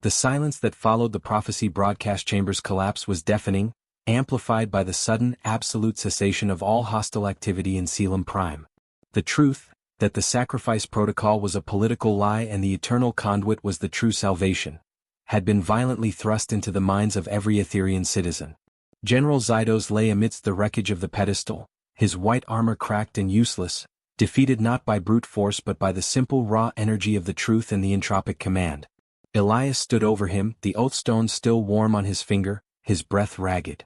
The silence that followed the prophecy broadcast chamber's collapse was deafening, amplified by the sudden, absolute cessation of all hostile activity in Selim Prime. The truth, that the sacrifice protocol was a political lie and the eternal conduit was the true salvation, had been violently thrust into the minds of every Aetherian citizen. General Zydos lay amidst the wreckage of the pedestal, his white armor cracked and useless, defeated not by brute force but by the simple raw energy of the truth and the entropic command. Elias stood over him, the Oathstone still warm on his finger, his breath ragged.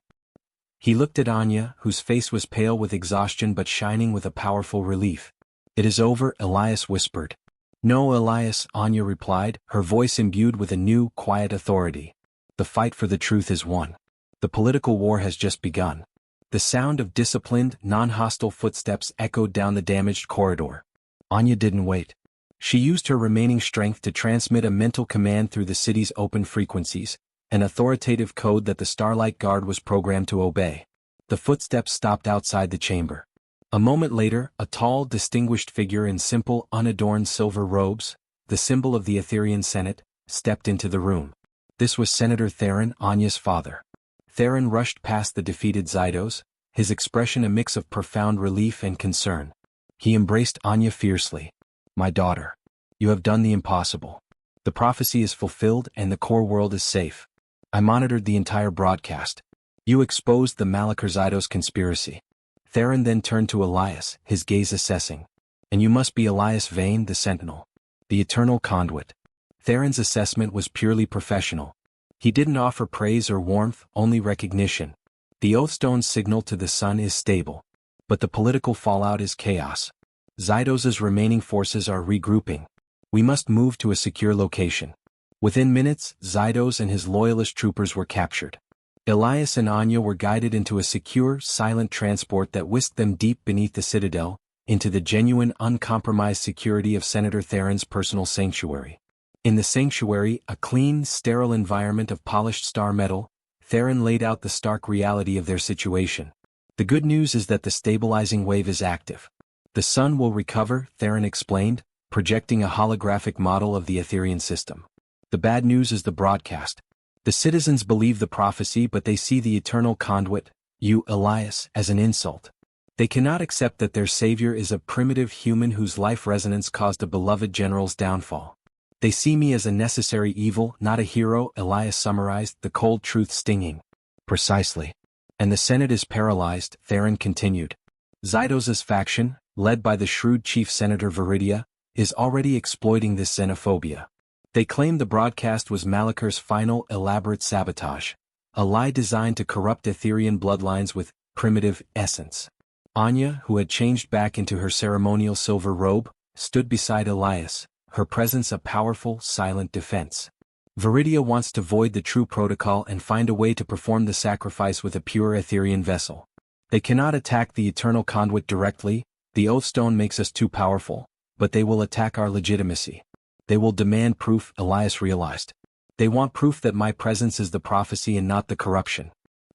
He looked at Anya, whose face was pale with exhaustion but shining with a powerful relief. "It is over," Elias whispered. "No, Elias," Anya replied, her voice imbued with a new, quiet authority. "The fight for the truth is won. The political war has just begun." The sound of disciplined, non-hostile footsteps echoed down the damaged corridor. Anya didn't wait. She used her remaining strength to transmit a mental command through the city's open frequencies, an authoritative code that the Starlight Guard was programmed to obey. The footsteps stopped outside the chamber. A moment later, a tall, distinguished figure in simple, unadorned silver robes, the symbol of the Aetherian Senate, stepped into the room. This was Senator Theron, Anya's father. Theron rushed past the defeated Zydos, his expression a mix of profound relief and concern. He embraced Anya fiercely. "My daughter. You have done the impossible. The prophecy is fulfilled and the core world is safe. I monitored the entire broadcast. You exposed the Malakor Zydos conspiracy." Theron then turned to Elias, his gaze assessing. "And you must be Elias Vane, the Sentinel. The eternal conduit." Theron's assessment was purely professional. He didn't offer praise or warmth, only recognition. The Oathstone's signal to the sun is stable. But the political fallout is chaos. Zydos's remaining forces are regrouping. We must move to a secure location. Within minutes, Zydos and his loyalist troopers were captured. Elias and Anya were guided into a secure, silent transport that whisked them deep beneath the citadel, into the genuine, uncompromised security of Senator Theron's personal sanctuary. In the sanctuary, a clean, sterile environment of polished star metal, Theron laid out the stark reality of their situation. "The good news is that the stabilizing wave is active. The sun will recover," Theron explained, projecting a holographic model of the Aetherian system. "The bad news is the broadcast. The citizens believe the prophecy but they see the eternal conduit, you, Elias, as an insult. They cannot accept that their savior is a primitive human whose life resonance caused a beloved general's downfall. They see me as a necessary evil, not a hero," Elias summarized, the cold truth stinging. "Precisely. And the Senate is paralyzed," Theron continued. "Zydos's faction, led by the shrewd Chief Senator Viridia, is already exploiting this xenophobia. They claim the broadcast was Malakor's final, elaborate sabotage, a lie designed to corrupt Aetherian bloodlines with primitive essence." Anya, who had changed back into her ceremonial silver robe, stood beside Elias, her presence a powerful, silent defense. "Viridia wants to void the true protocol and find a way to perform the sacrifice with a pure Aetherian vessel. They cannot attack the eternal conduit directly, the Oathstone makes us too powerful, but they will attack our legitimacy. They will demand proof," Elias realized. "They want proof that my presence is the prophecy and not the corruption.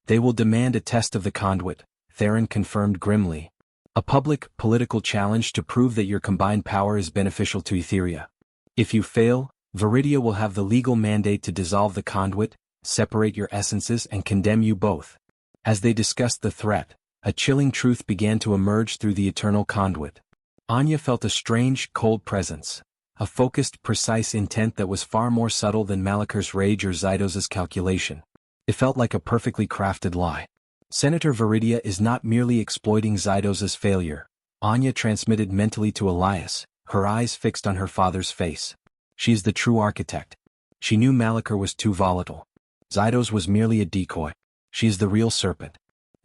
They will demand a test of the conduit," Theron confirmed grimly. "A public, political challenge to prove that your combined power is beneficial to Aetheria. If you fail, Viridia will have the legal mandate to dissolve the conduit, separate your essences and condemn you both." As they discussed the threat, a chilling truth began to emerge through the eternal conduit. Anya felt a strange, cold presence, a focused, precise intent that was far more subtle than Malakor's rage or Zydos's calculation. It felt like a perfectly crafted lie. "Senator Viridia is not merely exploiting Zydos's failure," Anya transmitted mentally to Elias, her eyes fixed on her father's face. "She is the true architect. She knew Malakor was too volatile. Zydos was merely a decoy. She is the real serpent.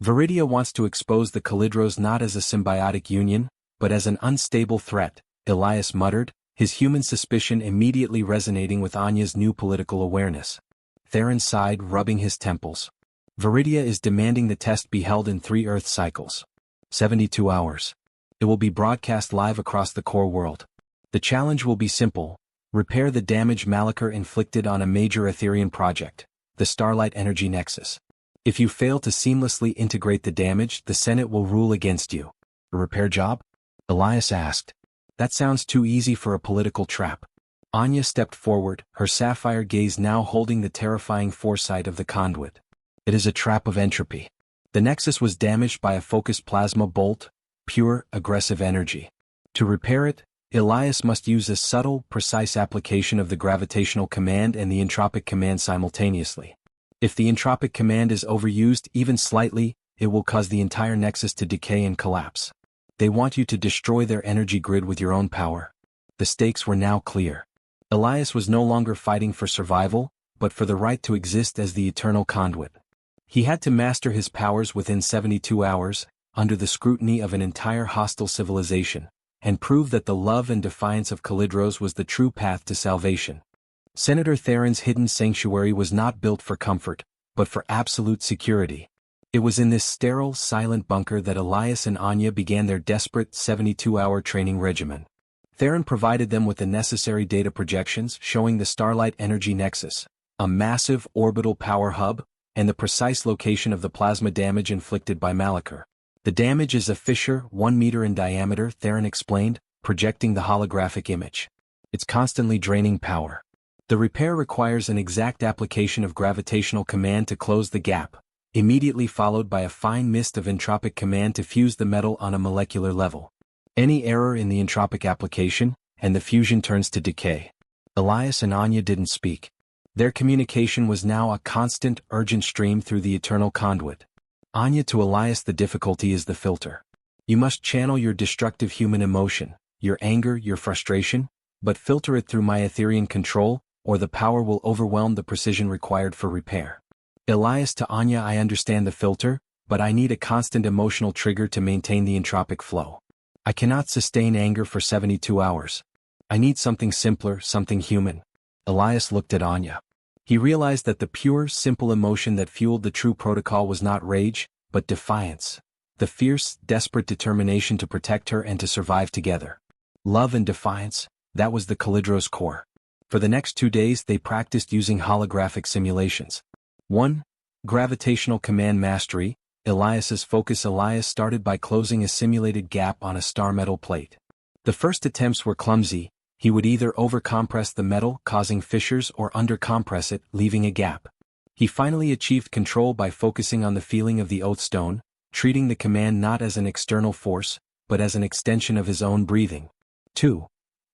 Viridia wants to expose the Kalidros not as a symbiotic union, but as an unstable threat," Elias muttered, his human suspicion immediately resonating with Anya's new political awareness. Theron sighed, rubbing his temples. "Viridia is demanding the test be held in 3 Earth cycles. 72 hours. It will be broadcast live across the core world. The challenge will be simple: repair the damage Malakor inflicted on a major Aetherian project, the Starlight Energy Nexus. If you fail to seamlessly integrate the damage, the Senate will rule against you." "A repair job?" Elias asked. "That sounds too easy for a political trap." Anya stepped forward, her sapphire gaze now holding the terrifying foresight of the Conduit. It is a trap of entropy. The Nexus was damaged by a focused plasma bolt, pure, aggressive energy. To repair it, Elias must use a subtle, precise application of the gravitational command and the entropic command simultaneously. If the entropic command is overused even slightly, it will cause the entire Nexus to decay and collapse. They want you to destroy their energy grid with your own power. The stakes were now clear. Elias was no longer fighting for survival, but for the right to exist as the eternal Conduit. He had to master his powers within 72 hours, under the scrutiny of an entire hostile civilization, and prove that the love and defiance of Kalidros was the true path to salvation. Senator Theron's hidden sanctuary was not built for comfort, but for absolute security. It was in this sterile, silent bunker that Elias and Anya began their desperate 72-hour training regimen. Theron provided them with the necessary data projections showing the Starlight Energy Nexus, a massive orbital power hub, and the precise location of the plasma damage inflicted by Malakor. The damage is a fissure 1 meter in diameter, Theron explained, projecting the holographic image. It's constantly draining power. The repair requires an exact application of gravitational command to close the gap, immediately followed by a fine mist of entropic command to fuse the metal on a molecular level. Any error in the entropic application, and the fusion turns to decay. Elias and Anya didn't speak. Their communication was now a constant, urgent stream through the eternal Conduit. Anya to Elias, the difficulty is the filter. You must channel your destructive human emotion, your anger, your frustration, but filter it through my Aetherian control, or the power will overwhelm the precision required for repair. Elias to Anya, I understand the filter, but I need a constant emotional trigger to maintain the entropic flow. I cannot sustain anger for 72 hours. I need something simpler, something human. Elias looked at Anya. He realized that the pure, simple emotion that fueled the true protocol was not rage, but defiance. The fierce, desperate determination to protect her and to survive together. Love and defiance, that was the Kalidros core. For the next 2 days they practiced using holographic simulations. 1. Gravitational command mastery. Elias's focus. Elias started by closing a simulated gap on a star metal plate. The first attempts were clumsy. He would either overcompress the metal, causing fissures, or undercompress it, leaving a gap. He finally achieved control by focusing on the feeling of the Oathstone, treating the command not as an external force, but as an extension of his own breathing. 2.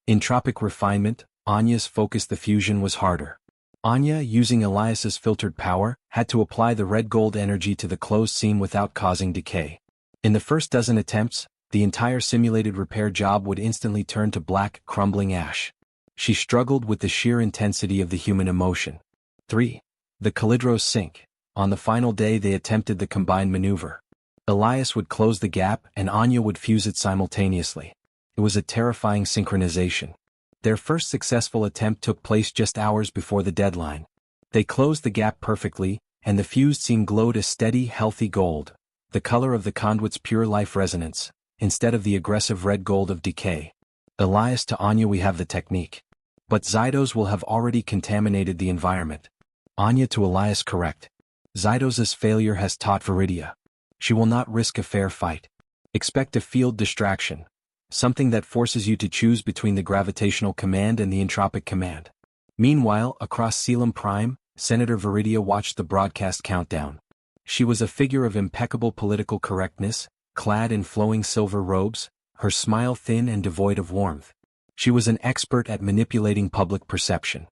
Entropic refinement. Anya's focus. The fusion was harder. Anya, using Elias's filtered power, had to apply the red-gold energy to the closed seam without causing decay. In the first dozen attempts, the entire simulated repair job would instantly turn to black, crumbling ash. She struggled with the sheer intensity of the human emotion. 3. The Kalidros sink. On the final day they attempted the combined maneuver. Elias would close the gap and Anya would fuse it simultaneously. It was a terrifying synchronization. Their first successful attempt took place just hours before the deadline. They closed the gap perfectly, and the fused seam glowed a steady, healthy gold, the color of the Conduit's pure life resonance, instead of the aggressive red gold of decay. Elias to Anya, we have the technique. But Zydos will have already contaminated the environment. Anya to Elias, correct. Zydos's failure has taught Viridia. She will not risk a fair fight. Expect a field distraction. Something that forces you to choose between the gravitational command and the entropic command. Meanwhile, across Selim Prime, Senator Viridia watched the broadcast countdown. She was a figure of impeccable political correctness, clad in flowing silver robes, her smile thin and devoid of warmth. She was an expert at manipulating public perception.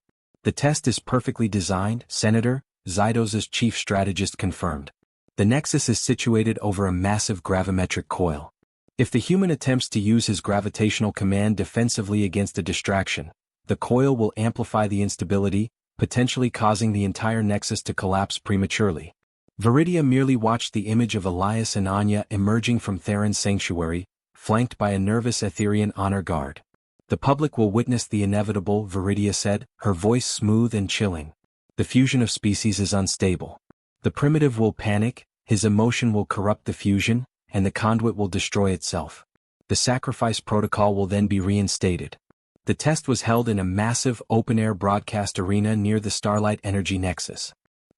The test is perfectly designed, Senator, Zydos's chief strategist confirmed. The Nexus is situated over a massive gravimetric coil. If the human attempts to use his gravitational command defensively against a distraction, the coil will amplify the instability, potentially causing the entire Nexus to collapse prematurely. Viridia merely watched the image of Elias and Anya emerging from Theron's sanctuary, flanked by a nervous Aetherian honor guard. The public will witness the inevitable, Viridia said, her voice smooth and chilling. The fusion of species is unstable. The primitive will panic, his emotion will corrupt the fusion, and the Conduit will destroy itself. The sacrifice protocol will then be reinstated. The test was held in a massive open-air broadcast arena near the Starlight Energy Nexus.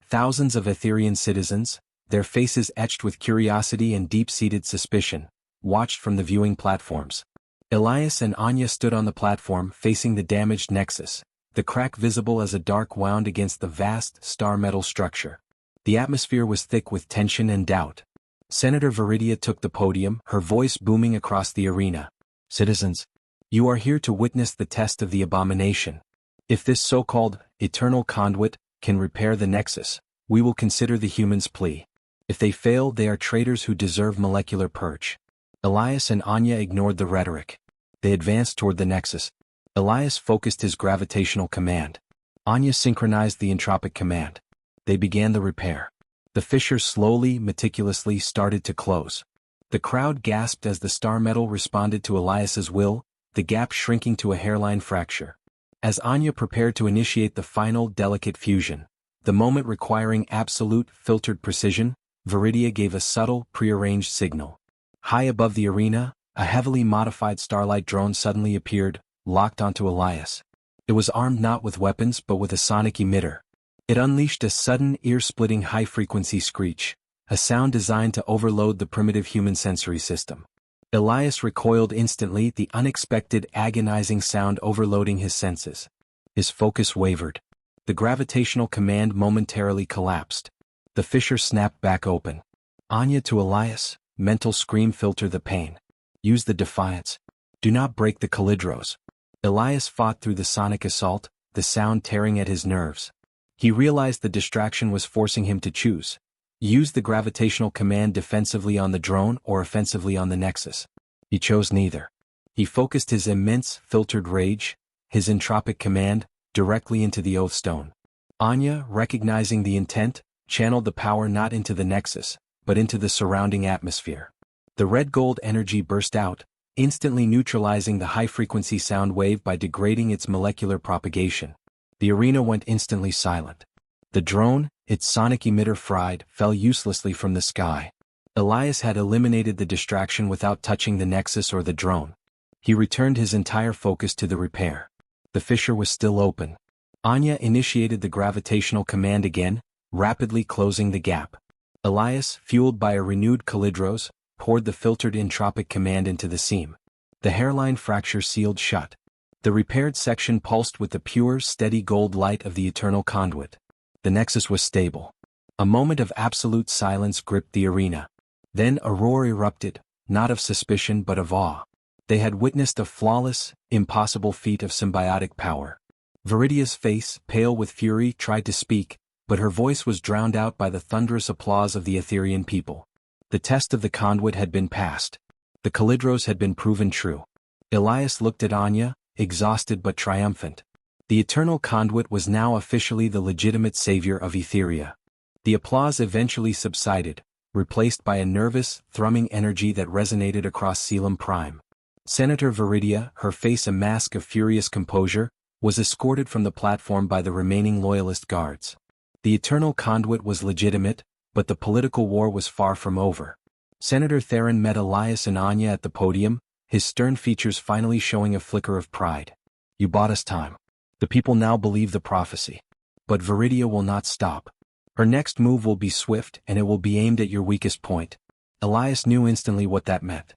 Thousands of Aetherian citizens, their faces etched with curiosity and deep-seated suspicion, watched from the viewing platforms. Elias and Anya stood on the platform facing the damaged nexus, the crack visible as a dark wound against the vast, star-metal structure. The atmosphere was thick with tension and doubt. Senator Viridia took the podium, her voice booming across the arena. "Citizens, you are here to witness the test of the abomination. If this so-called eternal conduit can repair the nexus, we will consider the humans' plea. If they fail, they are traitors who deserve molecular purge." Elias and Anya ignored the rhetoric. They advanced toward the nexus. Elias focused his gravitational command. Anya synchronized the entropic command. They began the repair. The fissure slowly, meticulously started to close. The crowd gasped as the star metal responded to Elias's will, the gap shrinking to a hairline fracture. As Anya prepared to initiate the final delicate fusion, the moment requiring absolute filtered precision, Viridia gave a subtle, prearranged signal. High above the arena, a heavily modified Starlight drone suddenly appeared, locked onto Elias. It was armed not with weapons but with a sonic emitter. It unleashed a sudden, ear-splitting high-frequency screech, a sound designed to overload the primitive human sensory system. Elias recoiled instantly, the unexpected, agonizing sound overloading his senses. His focus wavered. The gravitational command momentarily collapsed. The fissure snapped back open. Anya to Elias, mental scream, filter the pain. Use the defiance. Do not break the Kalidros. Elias fought through the sonic assault, the sound tearing at his nerves. He realized the distraction was forcing him to choose. Use the gravitational command defensively on the drone or offensively on the nexus. He chose neither. He focused his immense, filtered rage, his entropic command, directly into the Oathstone. Anya, recognizing the intent, channeled the power not into the nexus, but into the surrounding atmosphere. The red-gold energy burst out, instantly neutralizing the high-frequency sound wave by degrading its molecular propagation. The arena went instantly silent. The drone, its sonic emitter fried, fell uselessly from the sky. Elias had eliminated the distraction without touching the nexus or the drone. He returned his entire focus to the repair. The fissure was still open. Anya initiated the gravitational command again, rapidly closing the gap. Elias, fueled by a renewed Kalidros, poured the filtered entropic command into the seam. The hairline fracture sealed shut. The repaired section pulsed with the pure, steady gold light of the eternal conduit. The nexus was stable. A moment of absolute silence gripped the arena. Then a roar erupted, not of suspicion but of awe. They had witnessed a flawless, impossible feat of symbiotic power. Viridia's face, pale with fury, tried to speak, but her voice was drowned out by the thunderous applause of the Aetherian people. The test of the conduit had been passed. The Kalidros had been proven true. Elias looked at Anya, exhausted but triumphant. The eternal conduit was now officially the legitimate savior of Aetheria. The applause eventually subsided, replaced by a nervous, thrumming energy that resonated across Selim Prime. Senator Viridia, her face a mask of furious composure, was escorted from the platform by the remaining loyalist guards. The eternal conduit was legitimate, but the political war was far from over. Senator Theron met Elias and Anya at the podium, his stern features finally showing a flicker of pride. "You bought us time. The people now believe the prophecy. But Viridia will not stop. Her next move will be swift and it will be aimed at your weakest point." Elias knew instantly what that meant.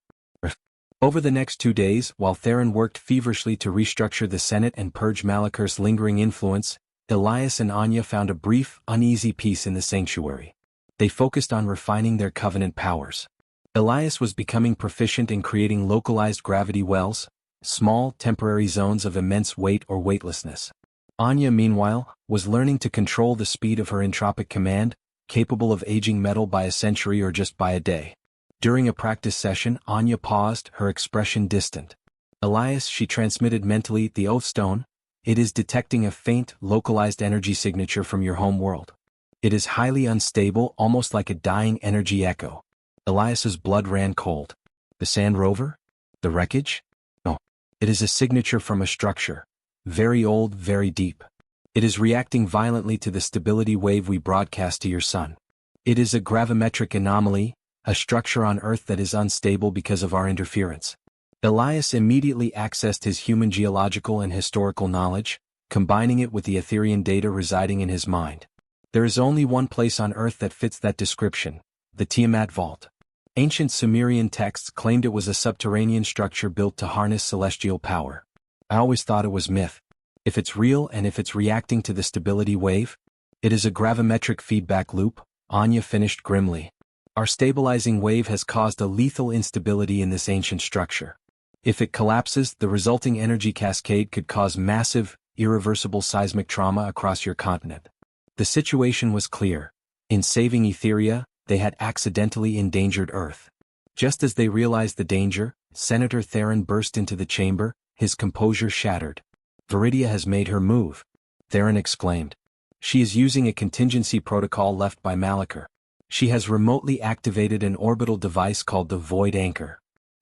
Over the next 2 days, while Theron worked feverishly to restructure the Senate and purge Malakor's lingering influence, Elias and Anya found a brief, uneasy peace in the sanctuary. They focused on refining their covenant powers. Elias was becoming proficient in creating localized gravity wells, small, temporary zones of immense weight or weightlessness. Anya, meanwhile, was learning to control the speed of her entropic command, capable of aging metal by a century or just by a day. During a practice session, Anya paused, her expression distant. "Elias," she transmitted mentally, "the Oathstone, it is detecting a faint, localized energy signature from your home world. It is highly unstable, almost like a dying energy echo." Elias's blood ran cold. "The Sand Rover? The wreckage? No. It is a signature from a structure. Very old, very deep. It is reacting violently to the stability wave we broadcast to your sun. It is a gravimetric anomaly, a structure on Earth that is unstable because of our interference." Elias immediately accessed his human geological and historical knowledge, combining it with the Aetherian data residing in his mind. There is only one place on Earth that fits that description, the Tiamat Vault. Ancient Sumerian texts claimed it was a subterranean structure built to harness celestial power. I always thought it was myth. If it's real and if it's reacting to the stability wave, it is a gravimetric feedback loop, Anya finished grimly. Our stabilizing wave has caused a lethal instability in this ancient structure. If it collapses, the resulting energy cascade could cause massive, irreversible seismic trauma across your continent. The situation was clear. In saving Aetheria, they had accidentally endangered Earth. Just as they realized the danger, Senator Theron burst into the chamber, his composure shattered. Viridia has made her move, Theron exclaimed. She is using a contingency protocol left by Malakor. She has remotely activated an orbital device called the Void Anchor.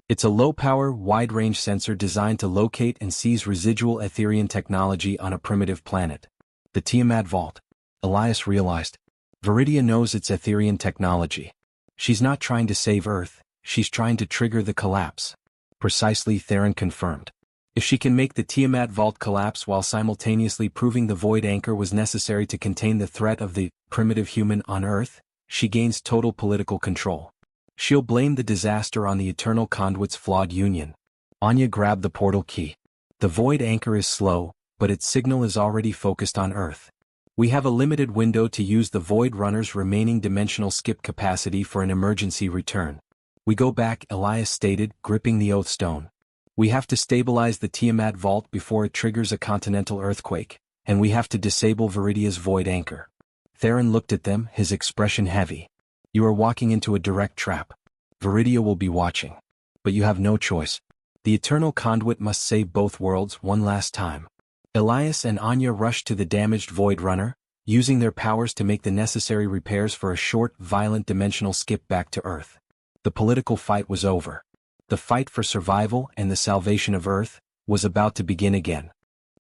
It's a low-power, wide-range sensor designed to locate and seize residual Aetherian technology on a primitive planet. The Tiamat Vault. Elias realized. Viridia knows it's Aetherian technology. She's not trying to save Earth, she's trying to trigger the collapse. Precisely, Theron confirmed. If she can make the Tiamat Vault collapse while simultaneously proving the Void Anchor was necessary to contain the threat of the primitive human on Earth, she gains total political control. She'll blame the disaster on the Eternal Conduit's flawed union. Anya grabbed the portal key. The Void Anchor is slow, but its signal is already focused on Earth. We have a limited window to use the Void Runner's remaining dimensional skip capacity for an emergency return. We go back, Elias stated, gripping the Oathstone. We have to stabilize the Tiamat Vault before it triggers a continental earthquake, and we have to disable Viridia's Void Anchor. Theron looked at them, his expression heavy. You are walking into a direct trap. Viridia will be watching. But you have no choice. The Eternal Conduit must save both worlds one last time. Elias and Anya rushed to the damaged Void Runner, using their powers to make the necessary repairs for a short, violent dimensional skip back to Earth. The political fight was over. The fight for survival and the salvation of Earth was about to begin again.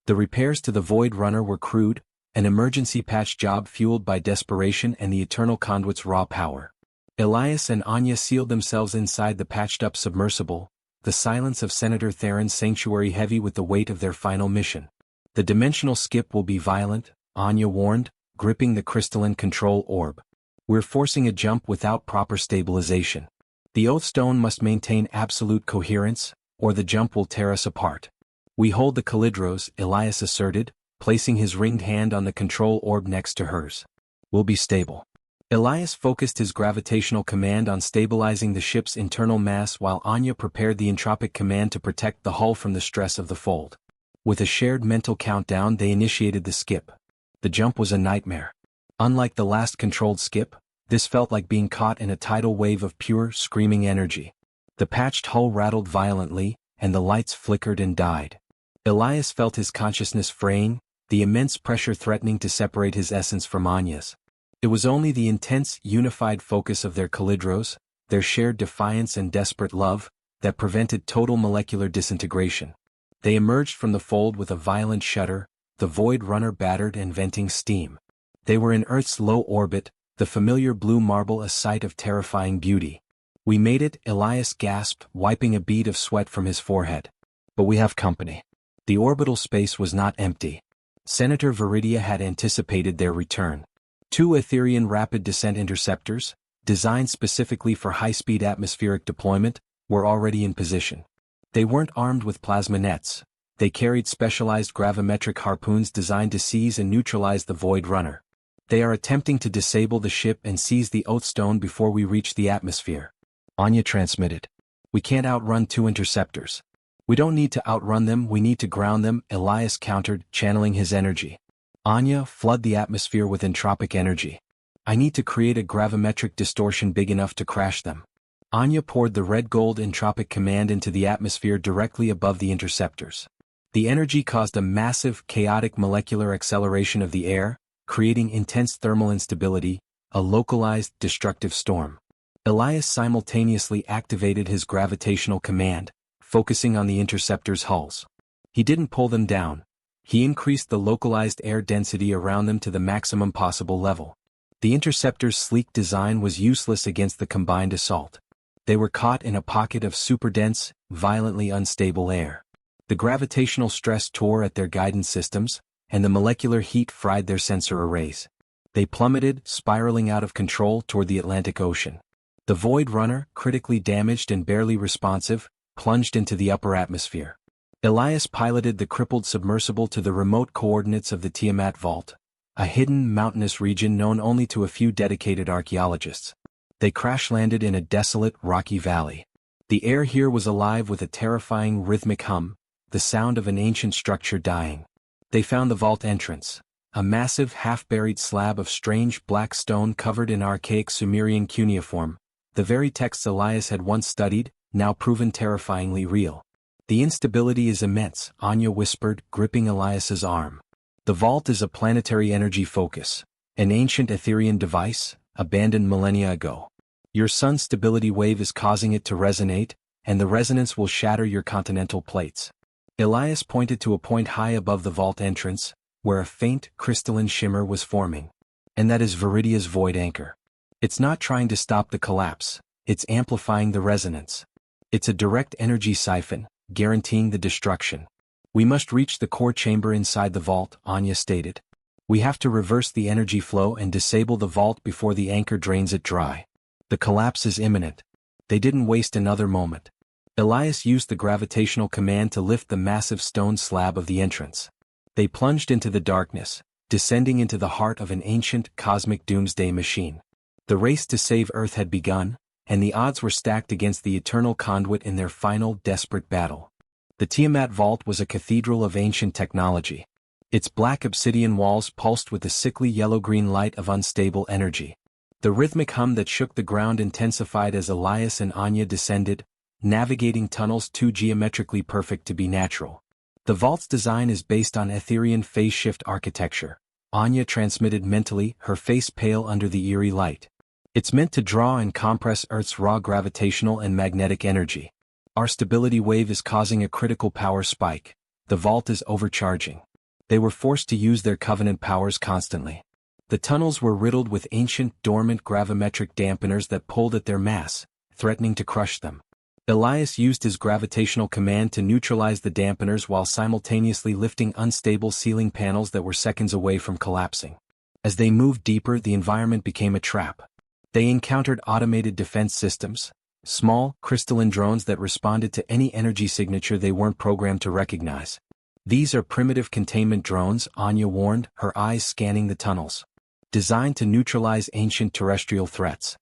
The repairs to the Void Runner were crude, an emergency patch job fueled by desperation and the Eternal Conduit's raw power. Elias and Anya sealed themselves inside the patched-up submersible, the silence of Senator Theron's sanctuary heavy with the weight of their final mission. The dimensional skip will be violent, Anya warned, gripping the crystalline control orb. We're forcing a jump without proper stabilization. The Oathstone must maintain absolute coherence, or the jump will tear us apart. We hold the Kalidros, Elias asserted, placing his ringed hand on the control orb next to hers. We'll be stable. Elias focused his gravitational command on stabilizing the ship's internal mass while Anya prepared the entropic command to protect the hull from the stress of the fold. With a shared mental countdown, they initiated the skip. The jump was a nightmare. Unlike the last controlled skip, this felt like being caught in a tidal wave of pure, screaming energy. The patched hull rattled violently, and the lights flickered and died. Elias felt his consciousness fraying, the immense pressure threatening to separate his essence from Anya's. It was only the intense, unified focus of their Kalidros, their shared defiance and desperate love, that prevented total molecular disintegration. They emerged from the fold with a violent shudder, the Void Runner battered and venting steam. They were in Earth's low orbit, the familiar blue marble a sight of terrifying beauty. We made it, Elias gasped, wiping a bead of sweat from his forehead. But we have company. The orbital space was not empty. Senator Viridia had anticipated their return. 2 Aetherian rapid descent interceptors, designed specifically for high-speed atmospheric deployment, were already in position. They weren't armed with plasma nets. They carried specialized gravimetric harpoons designed to seize and neutralize the Void Runner. They are attempting to disable the ship and seize the Oathstone before we reach the atmosphere. Anya transmitted. We can't outrun 2 interceptors. We don't need to outrun them, we need to ground them, Elias countered, channeling his energy. Anya, flood the atmosphere with entropic energy. I need to create a gravimetric distortion big enough to crash them. Anya poured the red-gold entropic command into the atmosphere directly above the interceptors. The energy caused a massive, chaotic molecular acceleration of the air, creating intense thermal instability, a localized, destructive storm. Elias simultaneously activated his gravitational command, focusing on the interceptors' hulls. He didn't pull them down. He increased the localized air density around them to the maximum possible level. The interceptors' sleek design was useless against the combined assault. They were caught in a pocket of superdense, violently unstable air. The gravitational stress tore at their guidance systems, and the molecular heat fried their sensor arrays. They plummeted, spiraling out of control toward the Atlantic Ocean. The Void Runner, critically damaged and barely responsive, plunged into the upper atmosphere. Elias piloted the crippled submersible to the remote coordinates of the Tiamat Vault, a hidden mountainous region known only to a few dedicated archaeologists. They crash-landed in a desolate, rocky valley. The air here was alive with a terrifying rhythmic hum, the sound of an ancient structure dying. They found the vault entrance, a massive half-buried slab of strange black stone covered in archaic Sumerian cuneiform, the very texts Elias had once studied, now proven terrifyingly real. The instability is immense, Anya whispered, gripping Elias's arm. The vault is a planetary energy focus, an ancient Aetherian device, abandoned millennia ago. Your sun's stability wave is causing it to resonate, and the resonance will shatter your continental plates. Elias pointed to a point high above the vault entrance, where a faint, crystalline shimmer was forming. And that is Viridia's void anchor. It's not trying to stop the collapse, it's amplifying the resonance. It's a direct energy siphon, guaranteeing the destruction. We must reach the core chamber inside the vault, Anya stated. We have to reverse the energy flow and disable the vault before the anchor drains it dry. The collapse is imminent. They didn't waste another moment. Elias used the gravitational command to lift the massive stone slab of the entrance. They plunged into the darkness, descending into the heart of an ancient, cosmic doomsday machine. The race to save Earth had begun, and the odds were stacked against the eternal Conduit in their final, desperate battle. The Tiamat Vault was a cathedral of ancient technology. Its black obsidian walls pulsed with the sickly yellow-green light of unstable energy. The rhythmic hum that shook the ground intensified as Elias and Anya descended, navigating tunnels too geometrically perfect to be natural. The vault's design is based on Aetherian phase-shift architecture. Anya transmitted mentally, her face pale under the eerie light. It's meant to draw and compress Earth's raw gravitational and magnetic energy. Our stability wave is causing a critical power spike. The vault is overcharging. They were forced to use their covenant powers constantly. The tunnels were riddled with ancient, dormant gravimetric dampeners that pulled at their mass, threatening to crush them. Elias used his gravitational command to neutralize the dampeners while simultaneously lifting unstable ceiling panels that were seconds away from collapsing. As they moved deeper, the environment became a trap. They encountered automated defense systems, small, crystalline drones that responded to any energy signature they weren't programmed to recognize. These are primitive containment drones, Anya warned, her eyes scanning the tunnels. Designed to neutralize ancient terrestrial threats.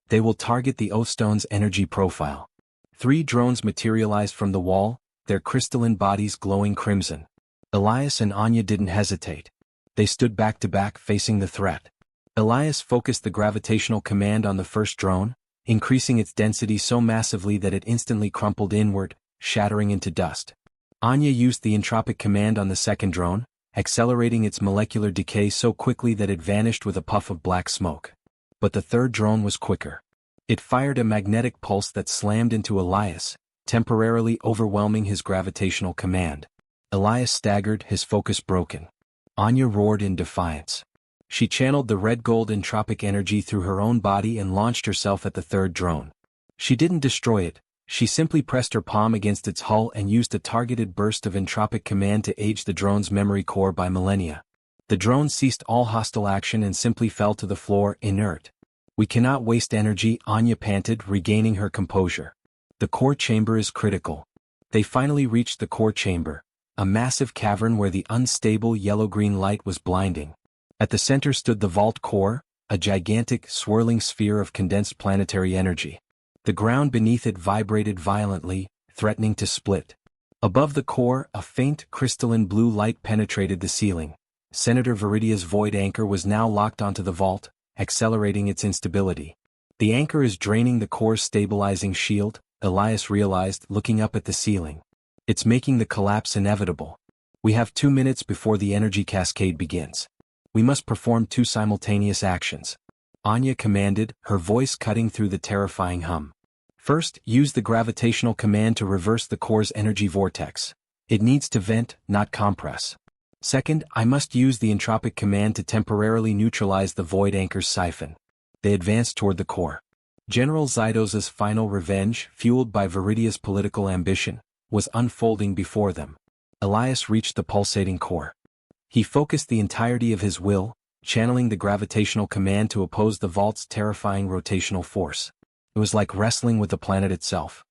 They will target the Oathstone's energy profile. 3 drones materialized from the wall, their crystalline bodies glowing crimson. Elias and Anya didn't hesitate. They stood back to back facing the threat. Elias focused the gravitational command on the first drone, increasing its density so massively that it instantly crumpled inward, shattering into dust. Anya used the entropic command on the second drone, accelerating its molecular decay so quickly that it vanished with a puff of black smoke. But the third drone was quicker. It fired a magnetic pulse that slammed into Elias, temporarily overwhelming his gravitational command. Elias staggered, his focus broken. Anya roared in defiance. She channeled the red-gold entropic energy through her own body and launched herself at the third drone. She didn't destroy it, she simply pressed her palm against its hull and used a targeted burst of entropic command to age the drone's memory core by millennia. The drone ceased all hostile action and simply fell to the floor, inert. We cannot waste energy, Anya panted, regaining her composure. The core chamber is critical. They finally reached the core chamber, a massive cavern where the unstable yellow-green light was blinding. At the center stood the vault core, a gigantic, swirling sphere of condensed planetary energy. The ground beneath it vibrated violently, threatening to split. Above the core, a faint, crystalline blue light penetrated the ceiling. Senator Viridia's void anchor was now locked onto the vault, accelerating its instability. The anchor is draining the core's stabilizing shield, Elias realized, looking up at the ceiling. It's making the collapse inevitable. We have 2 minutes before the energy cascade begins. We must perform 2 simultaneous actions. Anya commanded, her voice cutting through the terrifying hum. First, use the gravitational command to reverse the core's energy vortex. It needs to vent, not compress. Second, I must use the entropic command to temporarily neutralize the void anchor's siphon. They advanced toward the core. General Zydos's final revenge, fueled by Viridia's political ambition, was unfolding before them. Elias reached the pulsating core. He focused the entirety of his will, channeling the gravitational command to oppose the vault's terrifying rotational force. It was like wrestling with the planet itself.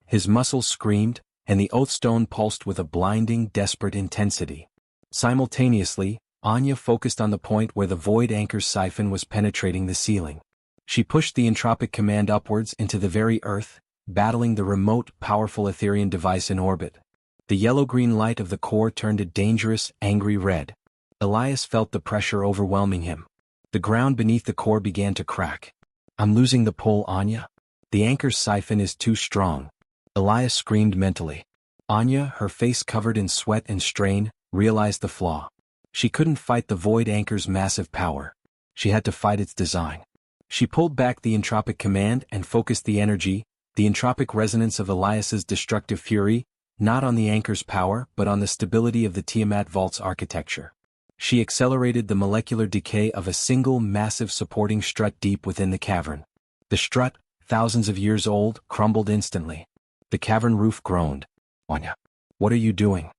His muscles screamed, and the Oathstone pulsed with a blinding, desperate intensity. Simultaneously, Anya focused on the point where the void anchor's siphon was penetrating the ceiling. She pushed the entropic command upwards into the very earth, battling the remote, powerful Aetherian device in orbit. The yellow-green light of the core turned a dangerous, angry red. Elias felt the pressure overwhelming him. The ground beneath the core began to crack. "I'm losing the pull, Anya. The anchor's siphon is too strong." Elias screamed mentally. Anya, her face covered in sweat and strain, realized the flaw. She couldn't fight the void anchor's massive power. She had to fight its design. She pulled back the entropic command and focused the energy, the entropic resonance of Elias's destructive fury, not on the anchor's power but on the stability of the Tiamat Vault's architecture. She accelerated the molecular decay of a single massive supporting strut deep within the cavern. The strut, thousands of years old, crumbled instantly. The cavern roof groaned. "Anya, what are you doing?"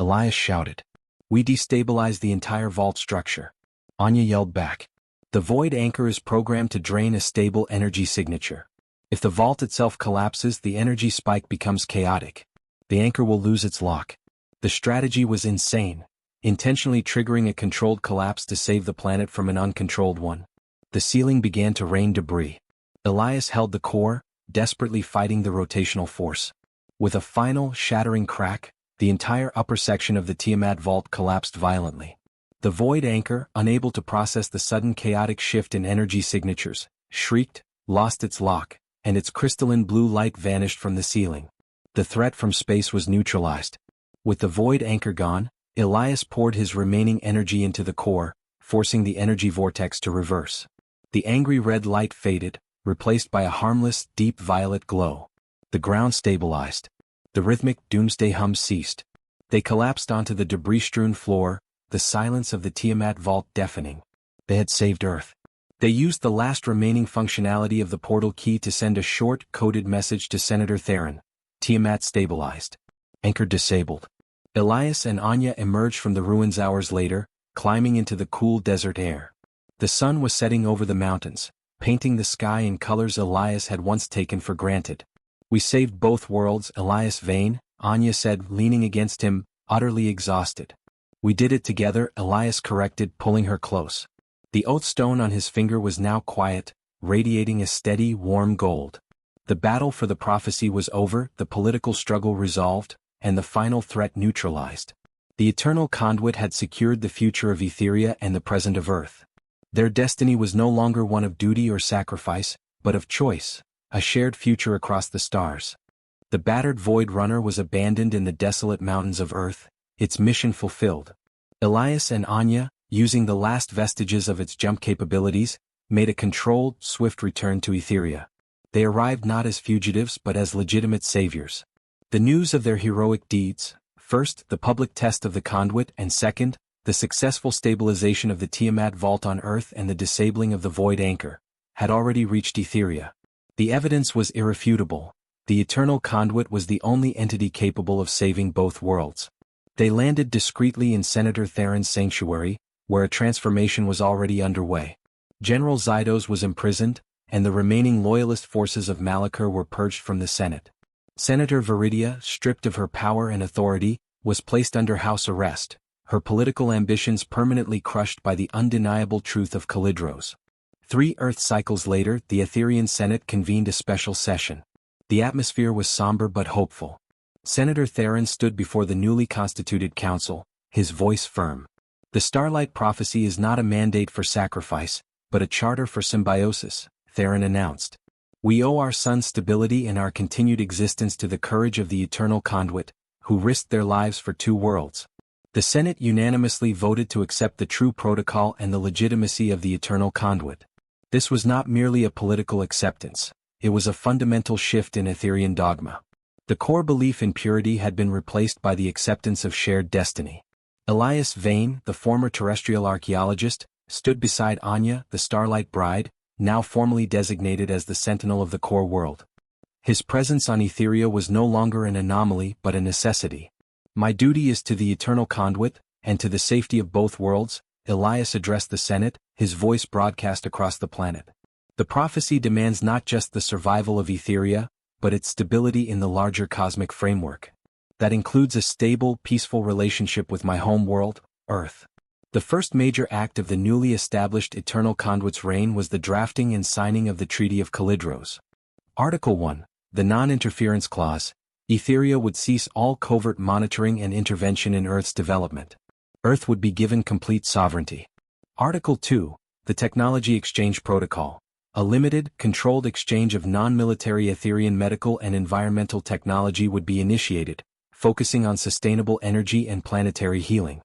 Elias shouted. "We destabilized the entire vault structure." Anya yelled back. "The void anchor is programmed to drain a stable energy signature. If the vault itself collapses, the energy spike becomes chaotic. The anchor will lose its lock." The strategy was insane, intentionally triggering a controlled collapse to save the planet from an uncontrolled one. The ceiling began to rain debris. Elias held the core, desperately fighting the rotational force. With a final, shattering crack, the entire upper section of the Tiamat Vault collapsed violently. The void anchor, unable to process the sudden chaotic shift in energy signatures, shrieked, lost its lock, and its crystalline blue light vanished from the ceiling. The threat from space was neutralized. With the void anchor gone, Elias poured his remaining energy into the core, forcing the energy vortex to reverse. The angry red light faded, replaced by a harmless, deep violet glow. The ground stabilized. The rhythmic doomsday hum ceased. They collapsed onto the debris-strewn floor, the silence of the Tiamat Vault deafening. They had saved Earth. They used the last remaining functionality of the portal key to send a short, coded message to Senator Theron. Tiamat stabilized. Anchor disabled. Elias and Anya emerged from the ruins hours later, climbing into the cool desert air. The sun was setting over the mountains, painting the sky in colors Elias had once taken for granted. "We saved both worlds, Elias Vane," Anya said, leaning against him, utterly exhausted. "We did it together," Elias corrected, pulling her close. The Oathstone on his finger was now quiet, radiating a steady, warm gold. The battle for the prophecy was over, the political struggle resolved, and the final threat neutralized. The eternal Conduit had secured the future of Aetheria and the present of Earth. Their destiny was no longer one of duty or sacrifice, but of choice, a shared future across the stars. The battered Void Runner was abandoned in the desolate mountains of Earth, its mission fulfilled. Elias and Anya, using the last vestiges of its jump capabilities, made a controlled, swift return to Aetheria. They arrived not as fugitives but as legitimate saviors. The news of their heroic deeds, first, the public test of the Conduit, and second, the successful stabilization of the Tiamat Vault on Earth and the disabling of the Void Anchor, had already reached Aetheria. The evidence was irrefutable. The Eternal Conduit was the only entity capable of saving both worlds. They landed discreetly in Senator Theron's sanctuary, where a transformation was already underway. General Zydos was imprisoned, and the remaining loyalist forces of Malakor were purged from the Senate. Senator Viridia, stripped of her power and authority, was placed under house arrest, her political ambitions permanently crushed by the undeniable truth of Kalidros. 3 Earth cycles later, the Aetherian Senate convened a special session. The atmosphere was somber but hopeful. Senator Theron stood before the newly constituted council, his voice firm. "The Starlight Prophecy is not a mandate for sacrifice, but a charter for symbiosis," Theron announced. "We owe our son's stability and our continued existence to the courage of the Eternal Conduit, who risked their lives for 2 worlds." The Senate unanimously voted to accept the true protocol and the legitimacy of the Eternal Conduit. This was not merely a political acceptance, it was a fundamental shift in Aetherian dogma. The core belief in purity had been replaced by the acceptance of shared destiny. Elias Vane, the former terrestrial archaeologist, stood beside Anya, the Starlight Bride, now formally designated as the Sentinel of the Core World. His presence on Aetheria was no longer an anomaly but a necessity. "My duty is to the Eternal Conduit, and to the safety of both worlds," Elias addressed the Senate, his voice broadcast across the planet. The prophecy demands not just the survival of Aetheria, but its stability in the larger cosmic framework. That includes a stable, peaceful relationship with my home world, Earth. The first major act of the newly established Eternal Conduit's reign was the drafting and signing of the Treaty of Kalidros. Article 1, the Non-Interference Clause. Aetheria would cease all covert monitoring and intervention in Earth's development. Earth would be given complete sovereignty. Article 2, the Technology Exchange Protocol. A limited, controlled exchange of non-military Aetherian medical and environmental technology would be initiated, focusing on sustainable energy and planetary healing.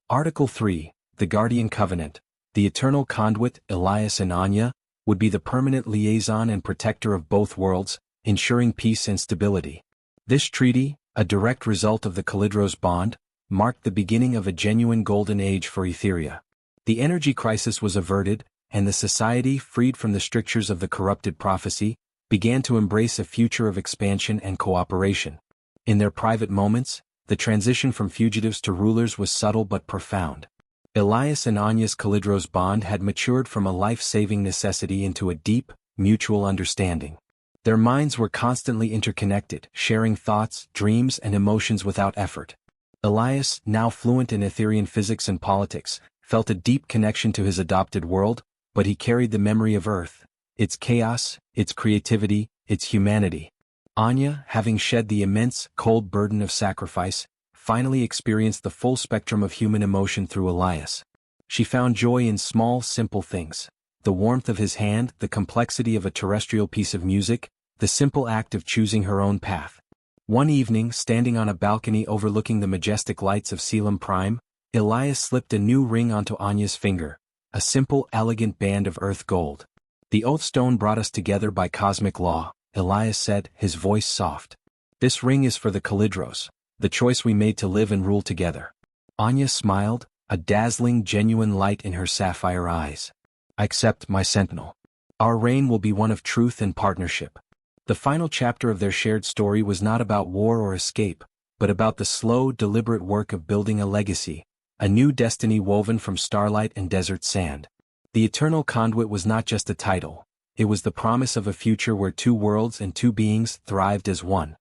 Article 3, the Guardian Covenant. The Eternal Conduit, Elias and Anya, would be the permanent liaison and protector of both worlds, ensuring peace and stability. This treaty, a direct result of the Kalidros bond, marked the beginning of a genuine golden age for Aetheria. The energy crisis was averted, and the society, freed from the strictures of the corrupted prophecy, began to embrace a future of expansion and cooperation. In their private moments, the transition from fugitives to rulers was subtle but profound. Elias and Anya's Kalidros bond had matured from a life-saving necessity into a deep, mutual understanding. Their minds were constantly interconnected, sharing thoughts, dreams, and emotions without effort. Elias, now fluent in Aetherian physics and politics, felt a deep connection to his adopted world, but he carried the memory of Earth, its chaos, its creativity, its humanity. Anya, having shed the immense, cold burden of sacrifice, finally experienced the full spectrum of human emotion through Elias. She found joy in small, simple things: the warmth of his hand, the complexity of a terrestrial piece of music, the simple act of choosing her own path. One evening, standing on a balcony overlooking the majestic lights of Selim Prime, Elias slipped a new ring onto Anya's finger, a simple, elegant band of earth gold. "The Oathstone brought us together by cosmic law," Elias said, his voice soft. "This ring is for the Kalidros, the choice we made to live and rule together." Anya smiled, a dazzling, genuine light in her sapphire eyes. "I accept, my sentinel. Our reign will be one of truth and partnership." The final chapter of their shared story was not about war or escape, but about the slow, deliberate work of building a legacy, a new destiny woven from starlight and desert sand. The Eternal Conduit was not just a title, it was the promise of a future where two worlds and two beings thrived as one.